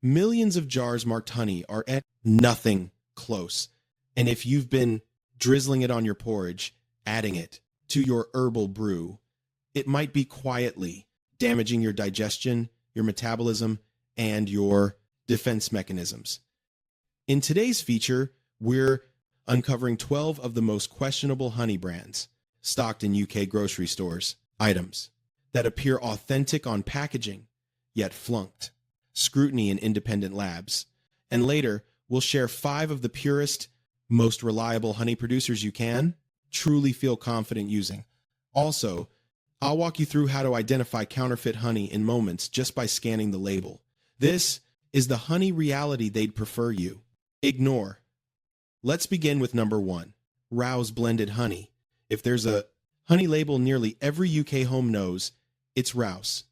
Millions of jars marked honey are at nothing close. And if you've been drizzling it on your porridge, adding it to your herbal brew, it might be quietly damaging your digestion, your metabolism, and your defense mechanisms. In today's feature, we're uncovering 12 of the most questionable honey brands stocked in UK grocery stores, items that appear authentic on packaging, yet flunked scrutiny in independent labs. And later, we'll share 5 of the purest, most reliable honey producers you can truly feel confident using. Also, I'll walk you through how to identify counterfeit honey in moments just by scanning the label. This is the honey reality they'd prefer you ignore. Let's begin with number 1, Rouse blended honey. If there's a honey label nearly every UK home knows, it's Rouse.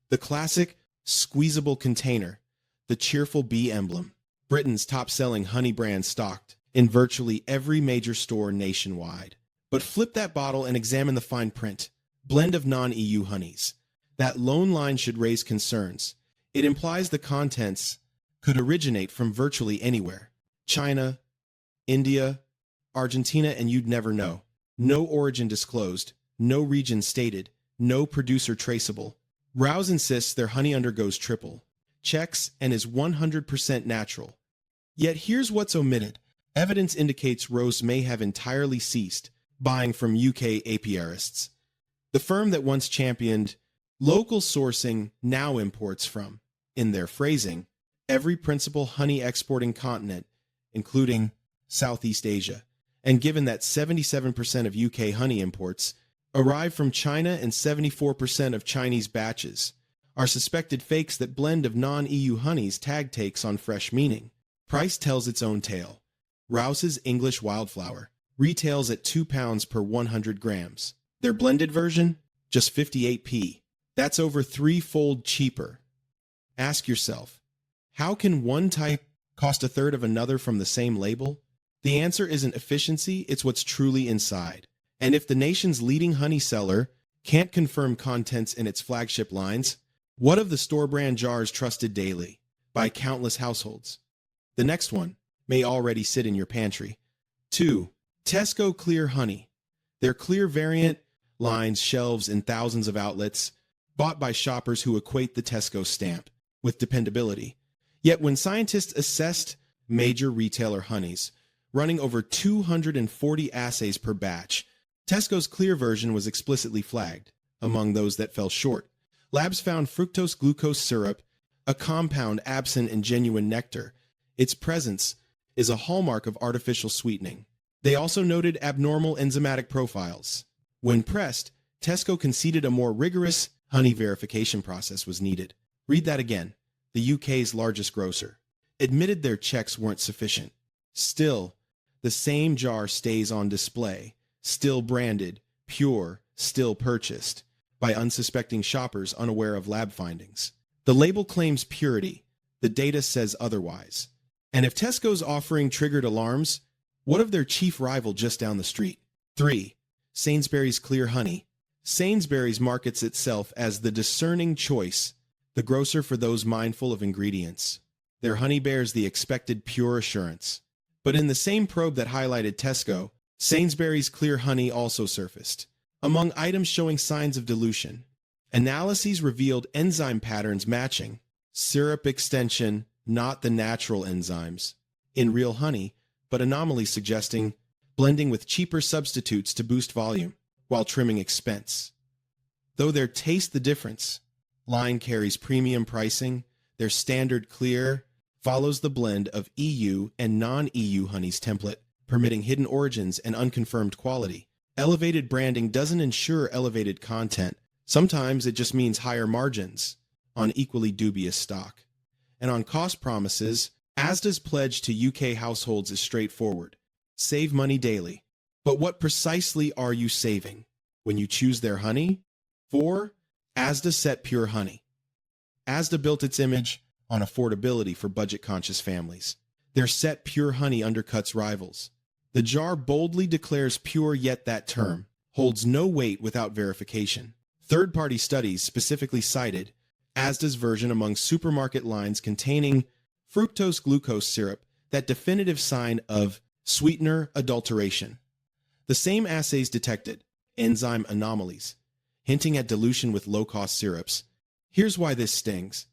The classic squeezable container, the cheerful bee emblem, Britain's top-selling honey brand stocked in virtually every major store nationwide. But flip that bottle and examine the fine print. Blend of non-EU honeys. That lone line should raise concerns. It implies the contents could originate from virtually anywhere. China, India, Argentina, and you'd never know. No origin disclosed, no region stated, no producer traceable. Rouse insists their honey undergoes triple checks and is 100% natural. Yet here's what's omitted. Evidence indicates Rouse may have entirely ceased buying from UK apiarists. The firm that once championed local sourcing now imports from, in their phrasing, every principal honey exporting continent, including Southeast Asia. And given that 77% of UK honey imports arrive from China and 74% of Chinese batches are suspected fakes, that blend of non-EU honeys tag takes on fresh meaning. Price tells its own tale. Rouse's English Wildflower retails at £2 per 100 grams. Their blended version, just 58p. That's over 3-fold cheaper. Ask yourself, how can one type cost a third of another from the same label? The answer isn't efficiency, it's what's truly inside. And if the nation's leading honey seller can't confirm contents in its flagship lines, what of the store brand jars trusted daily by countless households? The next one may already sit in your pantry. 2. Tesco Clear Honey. Their clear variant lines shelves in thousands of outlets, bought by shoppers who equate the Tesco stamp with dependability. Yet when scientists assessed major retailer honeys, running over 240 assays per batch, Tesco's clear version was explicitly flagged. Among those that fell short, labs found fructose-glucose syrup, a compound absent in genuine nectar. Its presence is a hallmark of artificial sweetening. They also noted abnormal enzymatic profiles. When pressed, Tesco conceded a more rigorous honey verification process was needed. Read that again. The UK's largest grocer admitted their checks weren't sufficient. Still, the same jar stays on display, still branded, pure, still purchased by unsuspecting shoppers unaware of lab findings. The label claims purity. The data says otherwise. And if Tesco's offering triggered alarms, what of their chief rival just down the street? 3. Sainsbury's Clear Honey. Sainsbury's markets itself as the discerning choice, the grocer for those mindful of ingredients. Their honey bears the expected pure assurance. But in the same probe that highlighted Tesco, Sainsbury's Clear Honey also surfaced. Among items showing signs of dilution, analyses revealed enzyme patterns matching syrup extension, not the natural enzymes, in real honey, but anomalies suggesting blending with cheaper substitutes to boost volume while trimming expense. Though their taste the difference line carries premium pricing, their standard clear follows the blend of EU and non-EU honeys template, permitting hidden origins and unconfirmed quality. Elevated branding doesn't ensure elevated content. Sometimes it just means higher margins on equally dubious stock. And on cost promises, Asda's pledge to UK households is straightforward. Save money daily. But what precisely are you saving when you choose their honey? 4. Asda Set Pure Honey. Asda built its image on affordability for budget-conscious families. Their Set Pure Honey undercuts rivals. The jar boldly declares pure, yet that term holds no weight without verification. Third-party studies specifically cited Asda's version among supermarket lines containing fructose-glucose syrup, that definitive sign of sweetener adulteration. The same assays detected enzyme anomalies, hinting at dilution with low-cost syrups. Here's why this stings.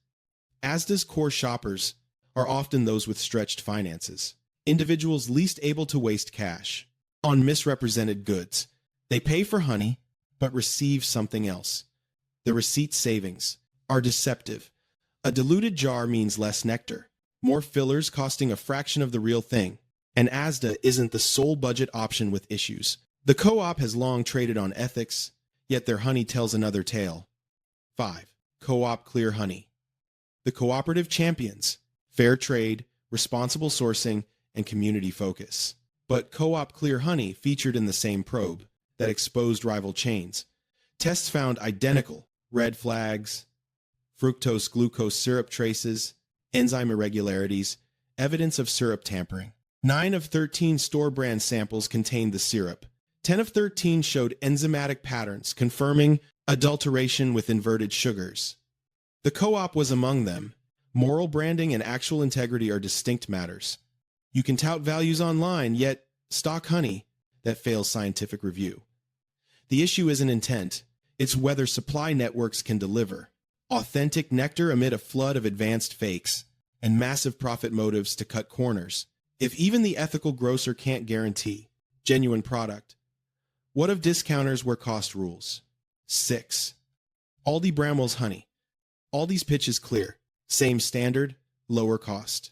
Asda's core shoppers are often those with stretched finances, individuals least able to waste cash on misrepresented goods. They pay for honey, but receive something else. The receipt savings are deceptive. A diluted jar means less nectar, more fillers costing a fraction of the real thing, and Asda isn't the sole budget option with issues. The co-op has long traded on ethics, yet their honey tells another tale. 5. Co-op Clear Honey. The cooperative champions fair trade, responsible sourcing, and community focus. But Co-op Clear Honey featured in the same probe that exposed rival chains. Tests found identical red flags, fructose-glucose syrup traces, enzyme irregularities, evidence of syrup tampering. 9 of 13 store-brand samples contained the syrup. 10 of 13 showed enzymatic patterns, confirming adulteration with inverted sugars. The co-op was among them. Moral branding and actual integrity are distinct matters. You can tout values online, yet stock honey that fails scientific review. The issue isn't intent, it's whether supply networks can deliver authentic nectar amid a flood of advanced fakes and massive profit motives to cut corners. If even the ethical grocer can't guarantee genuine product, what of discounters where cost rules? 6. Aldi Bramwell's honey. Aldi's pitch is clear. Same standard, lower cost.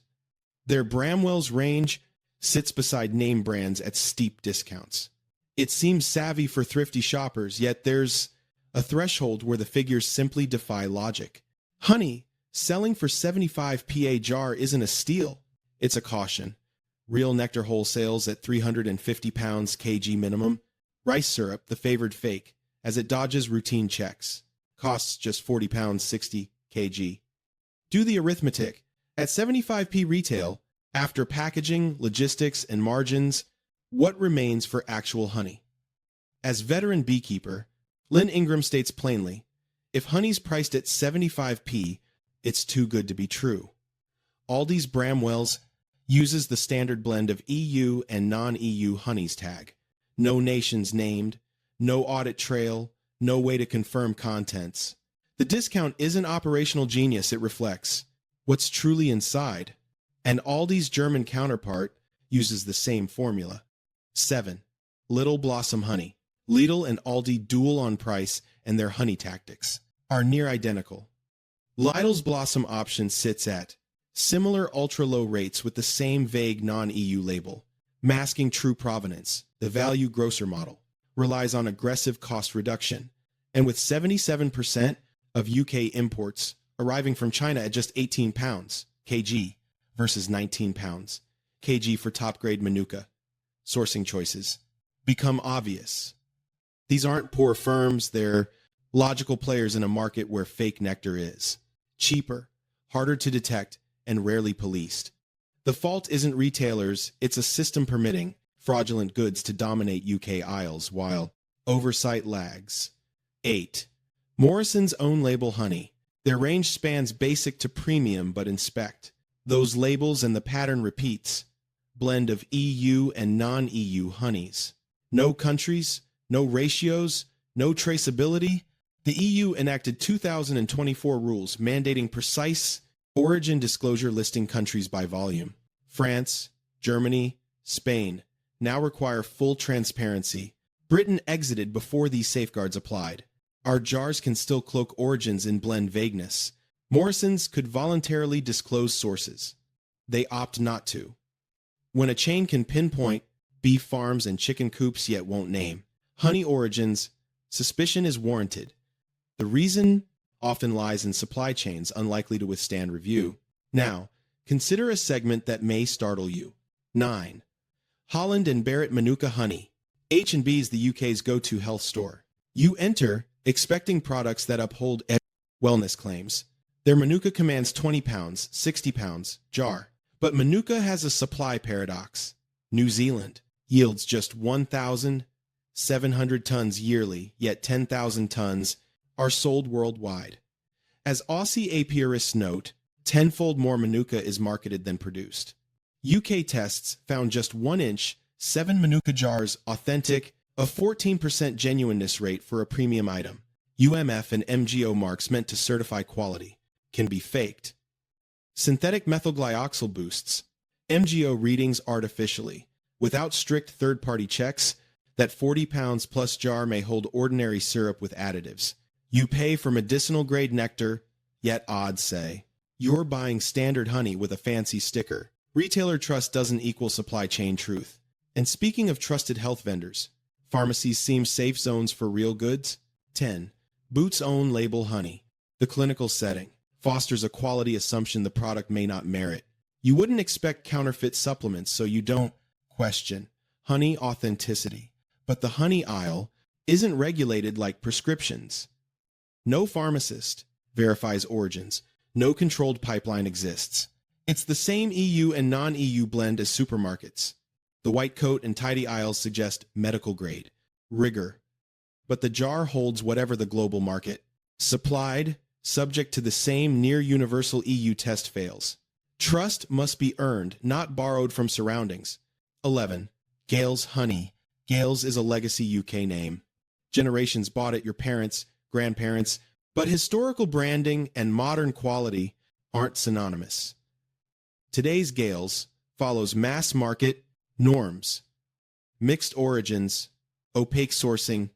Their Bramwell's range sits beside name brands at steep discounts. It seems savvy for thrifty shoppers, yet there's a threshold where the figures simply defy logic. Honey selling for 75p a jar isn't a steal, it's a caution. Real nectar wholesales at 350 pounds kg minimum. Rice syrup, the favored fake, as it dodges routine checks. Costs just 40 pounds 60 kg. Do the arithmetic. At 75p retail, after packaging, logistics, and margins, what remains for actual honey? As veteran beekeeper, Lynn Ingram states plainly, if honey's priced at 75p, it's too good to be true. Aldi's Bramwell's uses the standard blend of EU and non-EU honeys tag. No nations named, no audit trail, no way to confirm contents. The discount isn't operational genius, it reflects what's truly inside. And Aldi's German counterpart uses the same formula. 7. Little Blossom Honey. Lidl and Aldi duel on price, and their honey tactics are near identical. Lidl's Blossom option sits at similar ultra-low rates with the same vague non-EU label, masking true provenance. The value grocer model relies on aggressive cost reduction, and with 77% of UK imports arriving from China at just 18 pounds kg versus 19 pounds kg for top-grade Manuka, sourcing choices become obvious. These aren't poor firms, they're logical players in a market where fake nectar is cheaper, harder to detect, and rarely policed. The fault isn't retailers, it's a system permitting fraudulent goods to dominate UK aisles while oversight lags. 8. Morrison's own label honey. Their range spans basic to premium, but inspect those labels and the pattern repeats. Blend of EU and non-EU honeys. No countries, no ratios, no traceability. The EU enacted 2024 rules mandating precise origin disclosure listing countries by volume. France, Germany, Spain now require full transparency. Britain exited before these safeguards applied. Our jars can still cloak origins in blend vagueness. Morrison's could voluntarily disclose sources. They opt not to. When a chain can pinpoint beef farms and chicken coops yet won't name honey origins, suspicion is warranted. The reason often lies in supply chains unlikely to withstand review. Now, consider a segment that may startle you. 9. Holland and Barrett Manuka Honey. H&B is the UK's go-to health store. You enter expecting products that uphold wellness claims. Their Manuka commands 20 pounds, 60 pounds, jar. But Manuka has a supply paradox. New Zealand yields just 1,700 tons yearly, yet 10,000 tons are sold worldwide. As Aussie apiarists note, tenfold more manuka is marketed than produced. UK tests found just 1-inch, 7 manuka jars authentic, a 14% genuineness rate for a premium item. UMF and MGO marks meant to certify quality can be faked. Synthetic methylglyoxal boosts MGO readings artificially. Without strict third-party checks, that 40 pounds plus jar may hold ordinary syrup with additives. You pay for medicinal-grade nectar, yet odds say you're buying standard honey with a fancy sticker. Retailer trust doesn't equal supply chain truth. And speaking of trusted health vendors, pharmacies seem safe zones for real goods. 10. Boots' own label honey. The clinical setting fosters a quality assumption the product may not merit. You wouldn't expect counterfeit supplements, so you don't question honey authenticity. But the honey aisle isn't regulated like prescriptions. No pharmacist verifies origins. No controlled pipeline exists. It's the same EU and non-EU blend as supermarkets. The white coat and tidy aisles suggest medical grade rigor. But the jar holds whatever the global market supplied, subject to the same near-universal EU test fails. Trust must be earned, not borrowed from surroundings. 11. Gales Honey. Gales is a legacy UK name. Generations bought it, your parents, grandparents, but historical branding and modern quality aren't synonymous. Today's Gales follows mass market norms, mixed origins, opaque sourcing,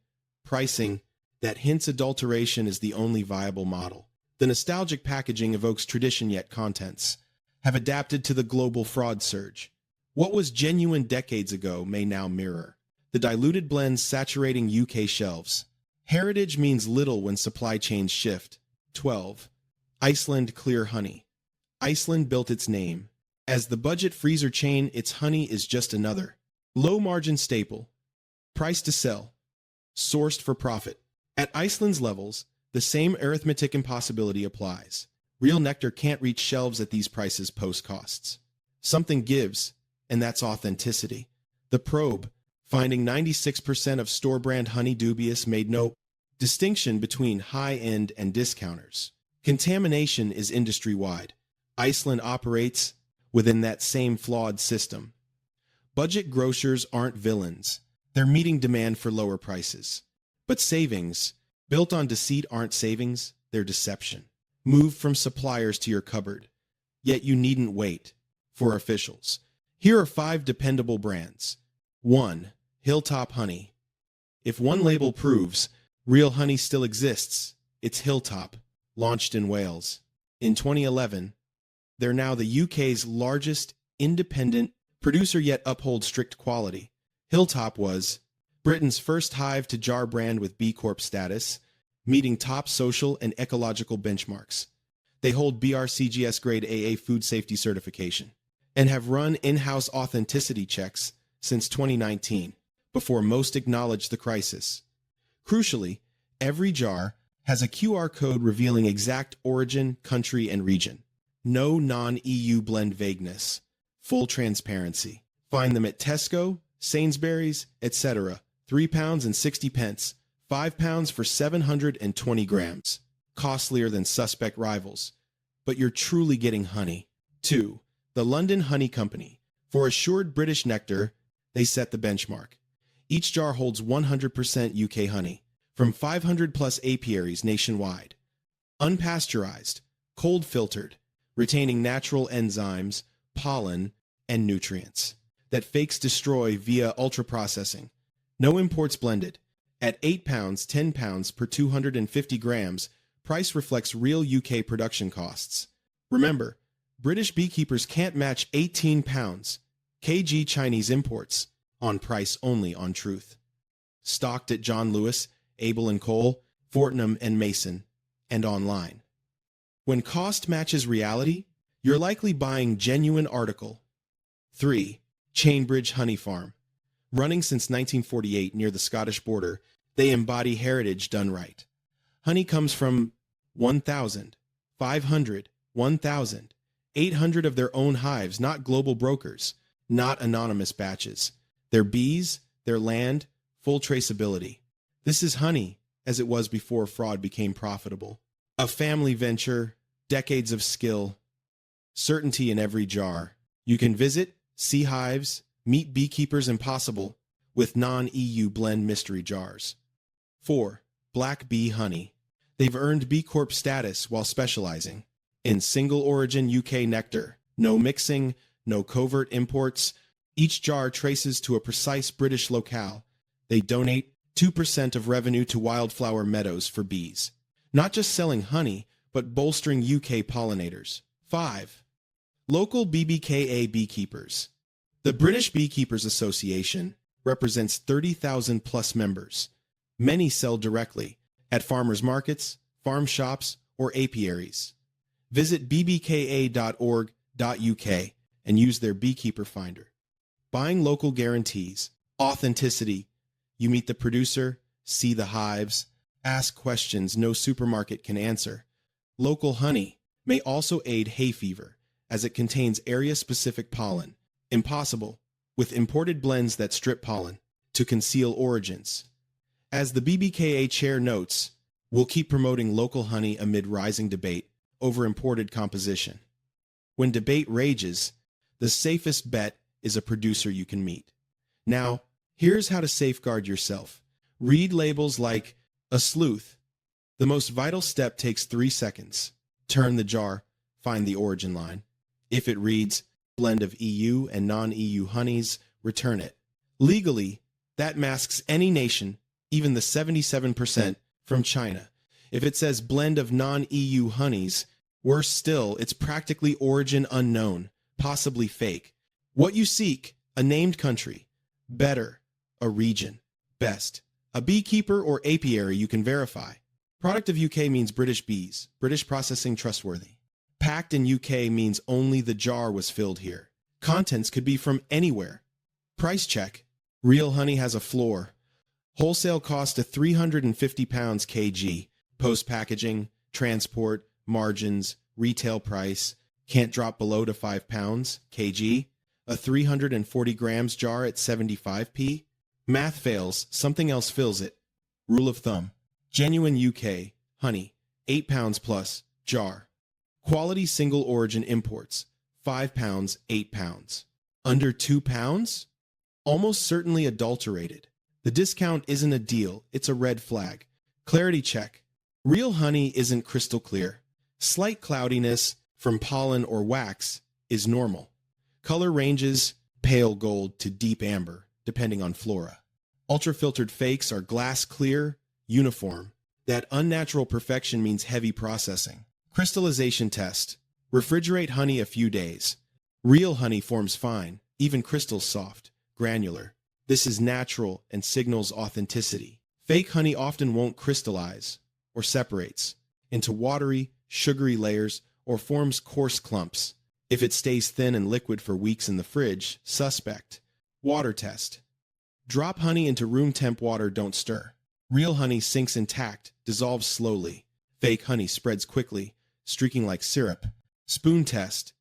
pricing that hints adulteration is the only viable model. The nostalgic packaging evokes tradition, yet contents have adapted to the global fraud surge. What was genuine decades ago may now mirror the diluted blends saturating UK shelves. Heritage means little when supply chains shift. 12. Iceland Clear Honey. Iceland built its name. As the budget freezer chain, its honey is just another low-margin staple, priced to sell, sourced for profit. At Iceland's levels, the same arithmetic impossibility applies. Real nectar can't reach shelves at these prices post-costs. Something gives, and that's authenticity. The probe, finding 96% of store-brand honey dubious, made no distinction between high-end and discounters. Contamination is industry-wide. Iceland operates within that same flawed system. Budget grocers aren't villains. They're meeting demand for lower prices. But savings, built on deceit, aren't savings, they're deception. Move from suppliers to your cupboard. Yet you needn't wait for officials. Here are 5 dependable brands. 1. Hilltop Honey. If one label proves real honey still exists, it's Hilltop, launched in Wales. In 2011, they're now the UK's largest independent producer, yet uphold strict quality. Hilltop was Britain's first hive-to-jar brand with B Corp status, meeting top social and ecological benchmarks. They hold BRCGS Grade AA food safety certification and have run in-house authenticity checks since 2019, before most acknowledged the crisis. Crucially, every jar has a QR code revealing exact origin, country, and region. No non-EU blend vagueness. Full transparency. Find them at Tesco, Sainsbury's, etc. £3.60, £5 for 720 grams. Costlier than suspect rivals. But you're truly getting honey. 2. The London Honey Company. For assured British nectar, they set the benchmark. Each jar holds 100% UK honey, from 500 plus apiaries nationwide. Unpasteurized, cold filtered, retaining natural enzymes, pollen, and nutrients that fakes destroy via ultra-processing. No imports blended. At £8, £10 per 250 grams, price reflects real UK production costs. Remember, British beekeepers can't match £18 kg Chinese imports on price, only on truth. Stocked at John Lewis, Abel & Cole, Fortnum & Mason, and online. When cost matches reality, you're likely buying genuine article. 3. Chainbridge Honey Farm. Running since 1948 near the Scottish border, they embody heritage done right. Honey comes from 1,000, 500, 1,000, 800 of their own hives, not global brokers, not anonymous batches. Their bees, their land, full traceability. This is honey as it was before fraud became profitable. A family venture, decades of skill, certainty in every jar. You can visit, see hives, meet beekeepers impossible with non-EU blend mystery jars. 4. Black bee honey. They've earned B Corp status while specializing in single-origin UK nectar. No mixing, no covert imports. Each jar traces to a precise British locale. They donate 2% of revenue to wildflower meadows for bees. Not just selling honey, but bolstering UK pollinators. 5. Local BBKA beekeepers. The British Beekeepers Association represents 30,000 plus members. Many sell directly at farmers markets, farm shops, or apiaries. Visit bbka.org.uk and use their beekeeper finder. Buying local guarantees authenticity. You meet the producer, see the hives, ask questions no supermarket can answer. Local honey may also aid hay fever, as it contains area-specific pollen. Impossible with imported blends that strip pollen to conceal origins. As the BBKA chair notes, we'll keep promoting local honey amid rising debate over imported composition. When debate rages, the safest bet is a producer you can meet. Now, here's how to safeguard yourself. Read labels like a sleuth. The most vital step takes 3 seconds. Turn the jar, find the origin line. If it reads blend of EU and non-EU honeys, return it. Legally, that masks any nation, even the 77% from China. If it says blend of non-EU honeys, worse still, it's practically origin unknown, possibly fake. What you seek, a named country. Better, a region. Best, a beekeeper or apiary you can verify. Product of UK means British bees. British processing trustworthy. Packed in UK means only the jar was filled here. Contents could be from anywhere. Price check. Real honey has a floor. Wholesale cost of £350 kg. Post-packaging, transport, margins, retail price. Can't drop below to £5 kg. A 340 grams jar at 75p. Math fails, something else fills it. Rule of thumb. Genuine UK, honey, 8 pounds plus, jar. Quality single origin imports, 5 pounds, 8 pounds. Under 2 pounds? Almost certainly adulterated. The discount isn't a deal, it's a red flag. Clarity check. Real honey isn't crystal clear. Slight cloudiness from pollen or wax is normal. Color ranges pale gold to deep amber, depending on flora. Ultra-filtered fakes are glass clear, uniform. That unnatural perfection means heavy processing. Crystallization test. Refrigerate honey a few days. Real honey forms fine, even crystals soft, granular. This is natural and signals authenticity. Fake honey often won't crystallize or separates into watery, sugary layers or forms coarse clumps. If it stays thin and liquid for weeks in the fridge, suspect. Water test. Drop honey into room temp water, don't stir. Real honey sinks intact, dissolves slowly. Fake honey spreads quickly, streaking like syrup. Spoon test.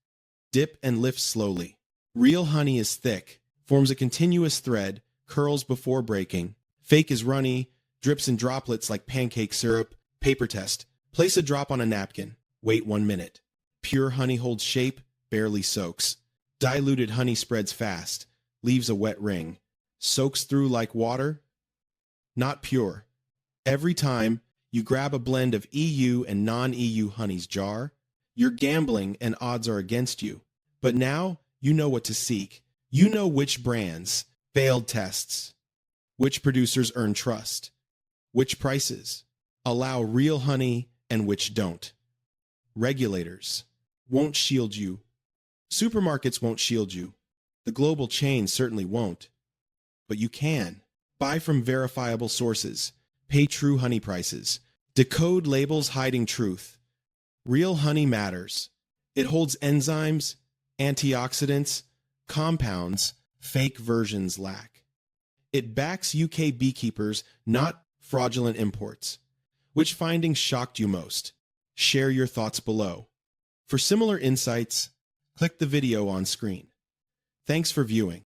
Dip and lift slowly. Real honey is thick, forms a continuous thread, curls before breaking. Fake is runny, drips in droplets like pancake syrup. Paper test. Place a drop on a napkin. Wait 1 minute. Pure honey holds shape, barely soaks. Diluted honey spreads fast, leaves a wet ring. Soaks through like water. Not pure. Every time you grab a blend of EU and non-EU honey's jar, you're gambling and odds are against you. But now you know what to seek. You know which brands failed tests, which producers earn trust, which prices allow real honey and which don't. Regulators won't shield you. Supermarkets won't shield you. The global chains certainly won't. But you can. Buy from verifiable sources. Pay true honey prices. Decode labels hiding truth. Real honey matters. It holds enzymes, antioxidants, compounds fake versions lack. It backs UK beekeepers, not fraudulent imports. Which findings shocked you most? Share your thoughts below. For similar insights, click the video on screen. Thanks for viewing.